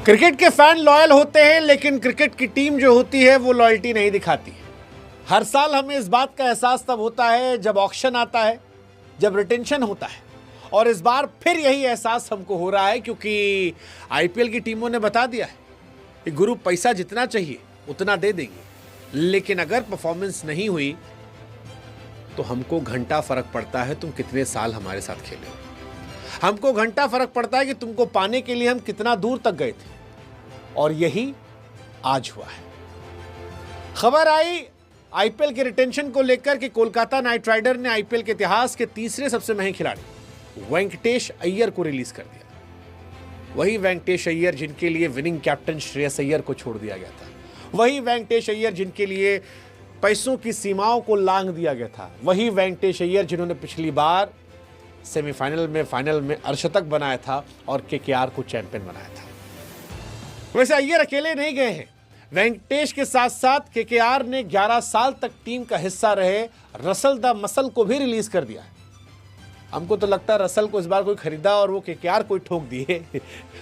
Cricket के fan loyal होते हैं, लेकिन क्रिकेट की टीम जो होती है वो लॉयल्टी नहीं दिखाती है। हर साल हमें इस बात का एहसास तब होता है जब ऑक्शन आता है, जब रिटेंशन होता है। और इस बार फिर यही एहसास हमको हो रहा है, क्योंकि आईपीएल की टीमों ने बता दिया है कि गुरु पैसा जितना चाहिए उतना दे देंगे, लेकिन अगर परफॉर्मेंस नहीं हुई तो हमको घंटा फर्क पड़ता है तुम कितने साल हमारे साथ खेले हो। हमको घंटा फर्क पड़ता है कि तुमको पाने के लिए हम कितना दूर तक गए थे। और यही आज हुआ है। खबर आई आईपीएल के रिटेंशन को लेकर कि कोलकाता नाइट राइडर ने आईपीएल के इतिहास के तीसरे सबसे महंगे खिलाड़ी वेंकटेश अय्यर को रिलीज कर दिया। वही वेंकटेश अय्यर जिनके लिए विनिंग कैप्टन श्रेयस अय्यर को छोड़ दिया गया था। वही वेंकटेश अय्यर जिनके लिए पैसों की सीमाओं को लांघ दिया गया था। वही वेंकटेश अय्यर जिन्होंने पिछली बार सेमीफाइनल में फाइनल में अर्धशतक बनाया था और केकेआर को चैंपियन बनाया था। वैसे अय्यर अकेले नहीं गए हैं। वेंकटेश के साथ साथ केकेआर ने 11 साल तक टीम का हिस्सा रहे रसल द मसल को भी रिलीज कर दिया है। हमको तो लगता है रसल को इस बार कोई खरीदा और वो केकेआर कोई ठोक दिए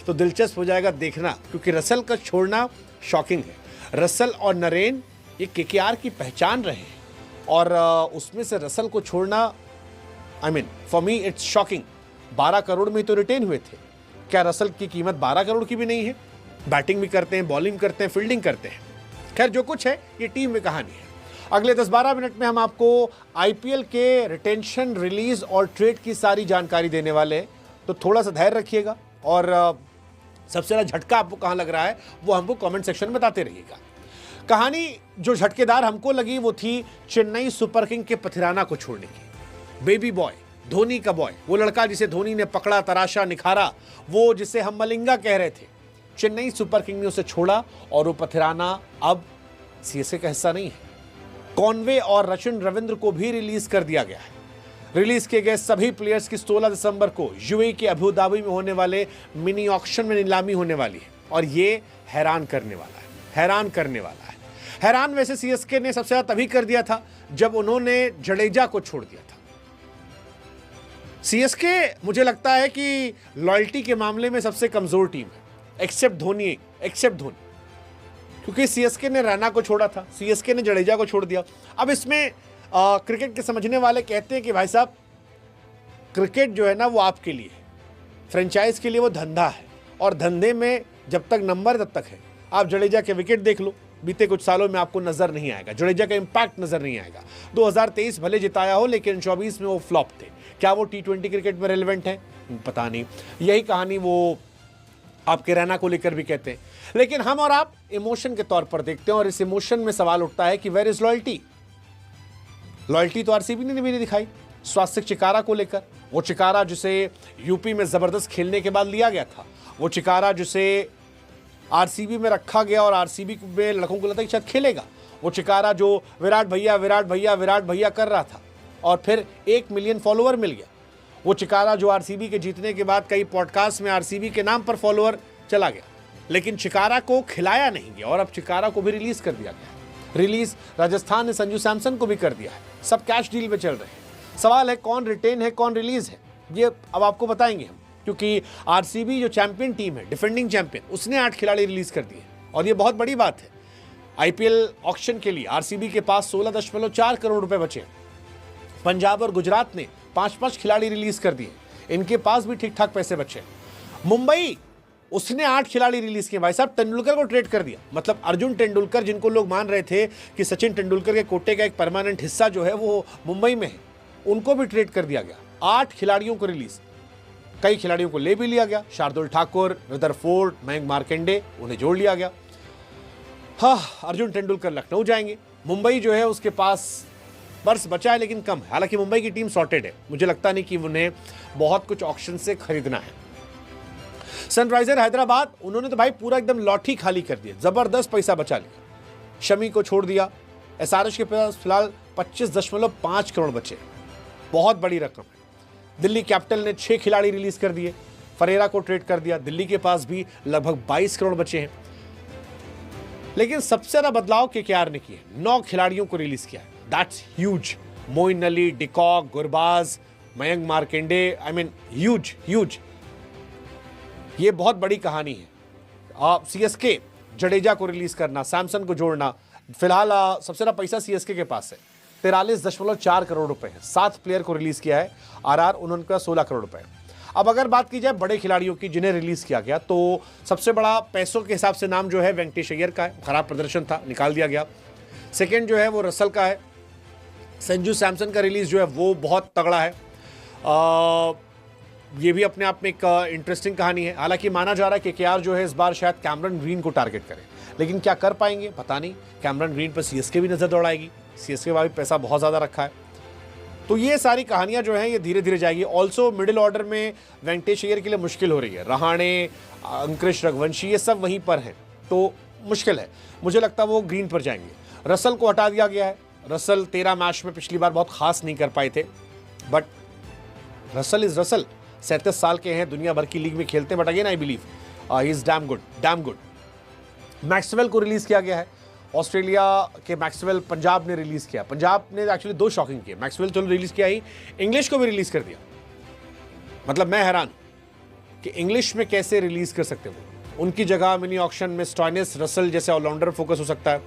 तो दिलचस्प हो जाएगा देखना, क्योंकि रसल का छोड़ना शॉकिंग है। रसल और नरेन ये केकेआर की पहचान रहे हैं और उसमें से रसल को छोड़ना for me it's shocking. 12 crore में तो रिटेन हुए थे। क्या रसल की कीमत 12 करोड़ की भी नहीं है? बैटिंग भी करते हैं, बॉलिंग करते हैं, फील्डिंग करते हैं। खैर जो कुछ है ये टीम में कहानी है। अगले 10-12 मिनट में हम आपको आईपीएल के रिटेंशन, रिलीज और ट्रेड की सारी जानकारी देने वाले हैं, तो थोड़ा सा धैर्य रखिएगा। और सबसे ज़्यादा झटका आपको कहाँ लग रहा है वो हमको कमेंट सेक्शन में बताते रहिएगा। कहानी जो झटकेदार हमको लगी वो थी चेन्नई सुपर किंग के पथिराना को छोड़ने की। बेबी बॉय, धोनी का बॉय, वो लड़का जिसे धोनी ने पकड़ा, तराशा, निखारा, वो जिसे हम मलिंगा कह रहे थे, चेन्नई सुपर किंग ने उसे छोड़ा और वो पथिराना अब सीएसके का हिस्सा नहीं है। कॉनवे और रचिन रविंद्र को भी रिलीज कर दिया गया है। रिलीज किए गए सभी प्लेयर्स की 16 दिसंबर को यूएई के अबू धाबी में होने वाले मिनी ऑक्शन में नीलामी होने वाली है। और ये हैरान करने वाला है, हैरान करने वाला है। हैरान वैसे सीएसके ने सबसे ज्यादा तभी कर दिया था जब उन्होंने जडेजा को छोड़ दिया था। सीएसके मुझे लगता है कि लॉयल्टी के मामले में सबसे कमजोर टीम है, एक्सेप्ट धोनी, क्योंकि सीएसके ने रैना को छोड़ा था, सीएसके ने जडेजा को छोड़ दिया। अब इसमें क्रिकेट के समझने वाले कहते हैं कि भाई साहब क्रिकेट जो है ना वो आपके लिए, फ्रेंचाइज के लिए वो धंधा है और धंधे में जब तक नंबर तब तक है। आप जडेजा के विकेट देख लो, बीते कुछ सालों में आपको नजर नहीं आएगा, जडेजा का इंपैक्ट नजर नहीं आएगा। 2023 भले जिताया हो लेकिन 24 में वो फ्लॉप थे। क्या वो टी20 क्रिकेट में रेलेवेंट है? पता नहीं। यही कहानी वो आपके रैना को लेकर भी कहते हैं। लेकिन हम और आप इमोशन के तौर पर देखते हैं और इस इमोशन में सवाल उठता है कि वेयर इज लॉयल्टी। लॉयल्टी तो आरसीबी ने भी नहीं दिखाई स्वास्तिक चिकारा को लेकर। वो चिकारा जिसे यूपी में जबरदस्त खेलने के बाद लिया गया था, वो चिकारा जिसे आरसीबी में रखा गया और आरसीबी में लड़कों को लगता है कि शायद खेलेगा। वो चिकारा जो विराट भैया कर रहा था और फिर 1 मिलियन फॉलोअर मिल गया। वो चिकारा जो आरसीबी के जीतने के बाद कई पॉडकास्ट में आरसीबी के नाम पर फॉलोअर चला गया, लेकिन चिकारा को खिलाया नहीं गया और अब चिकारा को भी रिलीज कर दिया गया। रिलीज राजस्थान ने संजू सैमसन को भी कर दिया है। सब कैश डील पे चल रहे हैं। सवाल है कौन रिटेन है, कौन रिलीज है, ये अब आपको बताएंगे हम, क्योंकि आरसीबी जो चैंपियन टीम है, डिफेंडिंग चैंपियन, उसने 8 खिलाड़ी रिलीज कर दिए और ये बहुत बड़ी बात है। आईपीएल ऑक्शन के लिए आरसीबी के पास 16.4 करोड़ रुपए बचे। पंजाब और गुजरात ने 5-5 खिलाड़ी रिलीज कर दिए, इनके पास भी ठीक ठाक पैसे बचे। मुंबई, उसने 8 खिलाड़ी रिलीज किए। भाई साहब तेंदुलकर को ट्रेड कर दिया। मतलब अर्जुन तेंदुलकर, जिनको लोग मान रहे थे कि सचिन तेंदुलकर के कोटे का एक परमानेंट हिस्सा जो है वो मुंबई में है, उनको भी ट्रेड कर दिया गया। 8 खिलाड़ियों को रिलीज, कई खिलाड़ियों को ले भी लिया गया। शार्दुल ठाकुर, रदरफोर्ड, मयंक मार्कंडे, उन्हें जोड़ लिया गया। हाँ, अर्जुन तेंदुलकर लखनऊ जाएंगे। मुंबई जो है उसके पास पर्स बचा है लेकिन कम है। हालांकि मुंबई की टीम सॉर्टेड है, मुझे लगता नहीं कि उन्हें बहुत कुछ ऑक्शन से खरीदना है। सनराइजर हैदराबाद, उन्होंने तो भाई पूरा एकदम लॉटरी खाली कर दिया, जबरदस्त पैसा बचा लिया। शमी को छोड़ दिया। एसआरएच के पास फिलहाल 25.5 करोड़ बचे, बहुत बड़ी रकम है। दिल्ली कैपिटल ने 6 खिलाड़ी रिलीज कर दिए। फरेरा को ट्रेड कर दिया। दिल्ली के पास भी लगभग 22 करोड़ बचे हैं। लेकिन सबसे ज्यादा बदलाव केकेआर ने किए, 9 खिलाड़ियों को रिलीज किया है। That's huge. Moin Ali, de Kock, Gurbaz, Mayank Markande, huge. ये बहुत बड़ी कहानी है। सीएसके जडेजा को रिलीज करना, सैमसन को जोड़ना, फिलहाल सबसे ज्यादा पैसा सीएसके के पास है, 43.4 करोड़ रुपए है। 7 प्लेयर को रिलीज किया है आरआर, उन्होंने 16 करोड़ रुपए। अब अगर बात की जाए बड़े खिलाड़ियों की जिन्हें रिलीज किया गया, तो सबसे बड़ा पैसों के हिसाब से नाम जो है वेंकटेश अय्यर का है, खराब प्रदर्शन था, निकाल दिया गया। सेकेंड जो है वो रसल का है। संजू सैमसन का रिलीज जो है वो बहुत तगड़ा है। ये भी अपने आप में एक इंटरेस्टिंग कहानी है। हालांकि माना जा रहा है कि केकेआर जो है इस बार शायद कैमरन ग्रीन को टारगेट करे, लेकिन क्या कर पाएंगे पता नहीं। कैमरन ग्रीन पर सीएसके भी नजर दौड़ाएगी, सीएसके का भी पैसा बहुत ज़्यादा रखा है। तो ये सारी कहानियां जो हैं ये धीरे धीरे जाएगी। ऑल्सो मिडिल ऑर्डर में वेंकटेश अय्यर के लिए मुश्किल हो रही है। रहाणे, अंकुश रघुवंशी ये सब वहीं पर हैं, तो मुश्किल है। मुझे लगता है वो ग्रीन पर जाएंगे। रसल को हटा दिया गया है। रसल 13 मैच में पिछली बार बहुत खास नहीं कर पाए थे, बट रसल इज रसल, 37 साल के हैं, दुनिया भर की लीग में खेलते हैं, but again I believe he is damn good. Maxwell को रिलीज किया गया है। ऑस्ट्रेलिया के मैक्सवेल पंजाब ने रिलीज किया। पंजाब ने एक्चुअली 2 शॉकिंग किए। मैक्सवेल चलो रिलीज किया ही, इंग्लिश को भी रिलीज कर दिया। मतलब मैं हैरान कि इंग्लिश में कैसे रिलीज कर सकते हो। उनकी जगह मिनी ऑक्शन में स्टॉइनिस, रसल जैसे ऑलराउंडर फोकस हो सकता है।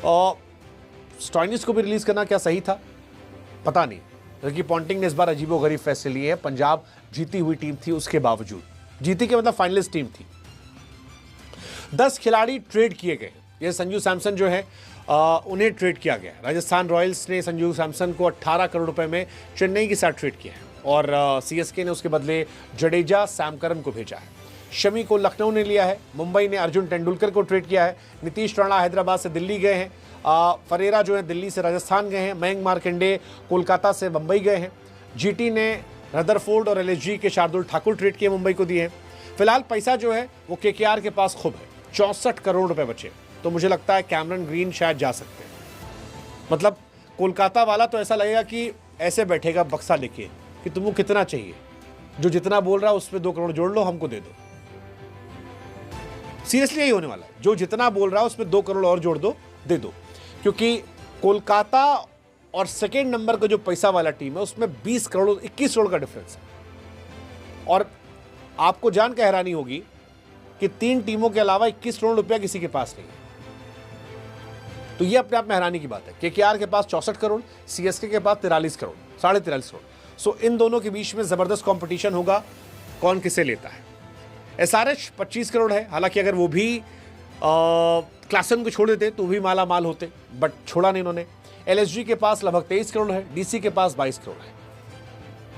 और स्टॉइनिस को भी रिलीज करना क्या सही था पता नहीं, क्योंकि पॉन्टिंग ने इस बार अजीबोगरीब फैसले लिए हैं। पंजाब जीती हुई टीम थी, उसके बावजूद जीती के मतलब फाइनलिस्ट टीम थी। 10 खिलाड़ी ट्रेड किए गए। ये संजू सैमसन जो है उन्हें ट्रेड किया गया। राजस्थान रॉयल्स ने संजू सैमसन को 18 करोड़ रुपए में चेन्नई के साथ ट्रेड किया है, और सीएसके ने उसके बदले जडेजा, सैम करन को भेजा है। शमी को लखनऊ ने लिया है। मुंबई ने अर्जुन तेंदुलकर को ट्रेड किया है। नीतीश राणा हैदराबाद से दिल्ली गए हैं। फरेरा जो है दिल्ली से राजस्थान गए हैं। मयंक मार्कंडे कोलकाता से मुंबई गए हैं। जीटी ने रदरफोर्ड और एलएसजी के शार्दुल ठाकुर ट्रेड किए, मुंबई को दिए हैं। फिलहाल पैसा जो है वो केकेआर के पास खूब है, 64 करोड़ रुपए बचे। तो मुझे लगता है कैमरन ग्रीन शायद जा सकते हैं। मतलब कोलकाता वाला तो ऐसा लगेगा कि ऐसे बैठेगा बक्सा लेके कि तुमको कितना चाहिए, जो जितना बोल रहा है उसमें 2 करोड़ जोड़ लो, हमको दे दो। सीरियसली यही होने वाला है, जो जितना बोल रहा है उसमें 2 करोड़ और जोड़ दो, दे दो। क्योंकि कोलकाता और सेकेंड नंबर का जो पैसा वाला टीम है उसमें 20 करोड़ 21 करोड़ का डिफरेंस है। और आपको जान के हैरानी होगी कि 3 टीमों के अलावा 21 करोड़ रुपया किसी के पास नहीं है। तो ये अपने आप में हैरानी की बात है। केकेआर के पास 64 करोड़, सीएसके के पास 43 करोड़, 43.5 करोड़। सो इन दोनों के बीच में जबरदस्त कंपटीशन होगा, कौन किसे लेता है। एसआरएच 25 करोड़ है। हालांकि अगर वो भी क्लासन को छोड़ देते तो भी माला माल होते, बट छोड़ा नहीं उन्होंने। एलएसजी के पास लगभग 23 करोड़ है। डीसी के पास 22 करोड़ है।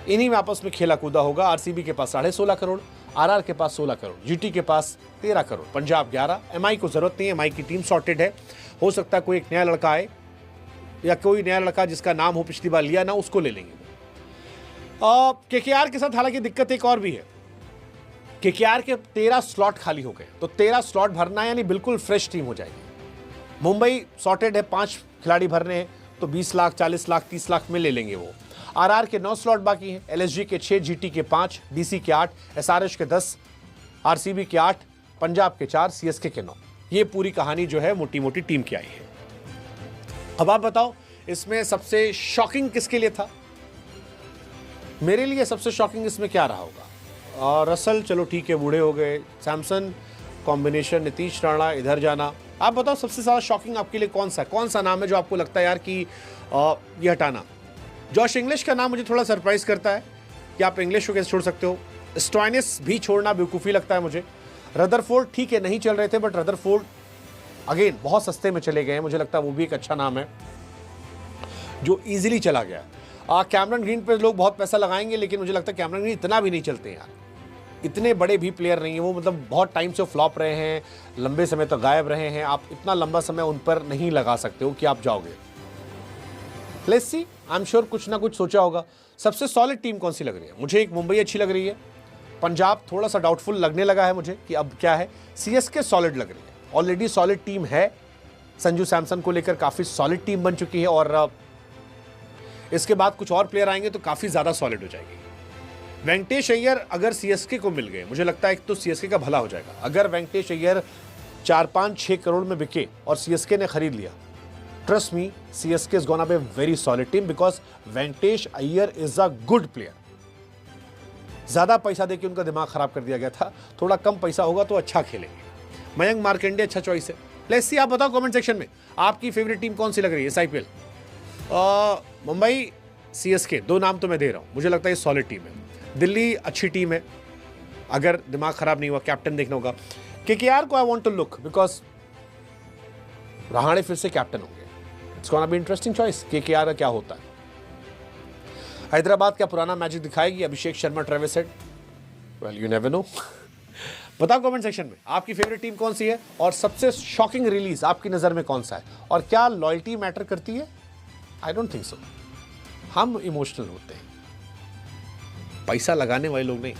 इन्हीं में आपस में खेला कूदा होगा। आरसीबी के पास 16.5 करोड़, आरआर के पास 16 करोड़, जीटी के पास 13 करोड़, पंजाब 11। एमआई को जरूरत नहीं है, एमआई की टीम सॉर्टेड है। हो सकता है कोई एक नया लड़का आए, या कोई नया लड़का जिसका नाम हो पिछली बार लिया ना, उसको ले लेंगे। केकेआर के साथ हालांकि दिक्कत एक और भी है। केकेआर के 13 स्लॉट खाली हो गए, तो 13 स्लॉट भरना यानी बिल्कुल फ्रेश टीम हो जाएगी। मुंबई सॉर्टेड है, 5 खिलाड़ी भरने हैं, तो 20 लाख, 40 लाख, 30 लाख में ले लेंगे वो। आरआर के 9 स्लॉट बाकी हैं। एलएसजी के 6, जीटी के 5, डीसी के 8, एसआरएच के 10, आरसीबी के 8, पंजाब के 4, सीएसके के 9। ये पूरी कहानी जो है मोटी मोटी टीम की आई है। अब आप बताओ इसमें सबसे शॉकिंग किसके लिए था? मेरे लिए सबसे शॉकिंग इसमें क्या रहा होगा? रसल चलो ठीक है, बूढ़े हो गए। सैमसन कॉम्बिनेशन, नीतीश राणा इधर जाना। आप बताओ सबसे ज़्यादा शॉकिंग आपके लिए कौन सा नाम है जो आपको लगता है यार कि ये हटाना? जॉश इंग्लिश का नाम मुझे थोड़ा सरप्राइज करता है कि आप इंग्लिश को कैसे छोड़ सकते हो। स्टॉइनिस भी छोड़ना बेवकूफ़ी लगता है मुझे। रदरफोर्ड ठीक है, नहीं चल रहे थे, बट रदरफोर्ड अगेन बहुत सस्ते में चले गए हैं। मुझे लगता है वो भी एक अच्छा नाम है जो ईजिली चला गया। कैमरन ग्रीन पे लोग बहुत पैसा लगाएंगे, लेकिन मुझे लगता है कैमरन ग्रीन इतना भी नहीं चलते यार। इतने बड़े भी प्लेयर नहीं है वो, मतलब बहुत टाइम से फ्लॉप रहे हैं, लंबे समय तक गायब रहे हैं। आप इतना लंबा समय उन पर नहीं लगा सकते हो कि आप जाओगे। Let's see, I am sure कुछ ना कुछ सोचा होगा। सबसे सॉलिड टीम कौन सी लग रही है? मुझे एक मुंबई अच्छी लग रही है। पंजाब थोड़ा सा डाउटफुल लगने लगा है मुझे कि अब क्या है। सीएसके सॉलिड लग रही है, ऑलरेडी सॉलिड टीम है। संजू सैमसन को लेकर काफ़ी सॉलिड टीम बन चुकी है, और इसके बाद कुछ और प्लेयर आएंगे तो काफ़ी ज़्यादा सॉलिड हो जाएगी। वेंकटेश अय्यर अगर सीएसके को मिल गए, मुझे लगता है एक तो सीएसके का भला हो जाएगा। अगर वेंकटेश अय्यर 4-5-6 करोड़ में बिके और सीएसके ने खरीद लिया, trust me, CSK is gonna be very solid team, because Venkatesh Iyer is a good player. ज्यादा पैसा देके उनका दिमाग खराब कर दिया गया था, थोड़ा कम पैसा होगा तो अच्छा खेलेंगे। मयंक मार्कंडे अच्छा चॉइस है। लेट्स सी, आप बताओ कमेंट सेक्शन में आपकी फेवरेट टीम कौन सी लग रही है इस आईपीएल। मुंबई, सीएसके, 2 नाम तो मैं दे रहा हूं, मुझे लगता है ये सॉलिड टीम है। दिल्ली अच्छी टीम है, अगर दिमाग खराब नहीं हुआ कैप्टन देखना होगा। केकेआर को I want to look because Rahane फिर से कैप्टन होंगे, it's gonna be interesting choice. KKR का क्या होता है। हैदराबाद क्या पुराना मैजिक दिखाएगी Abhishek Sharma, Travis Head? Well you never know. बताओ कमेंट सेक्शन में आपकी फेवरेट टीम कौन सी है और सबसे शॉकिंग रिलीज आपकी नजर में कौन सा है, और क्या लॉयल्टी मैटर करती है? I don't think so. हम इमोशनल होते हैं, पैसा लगाने वाले लोग नहीं।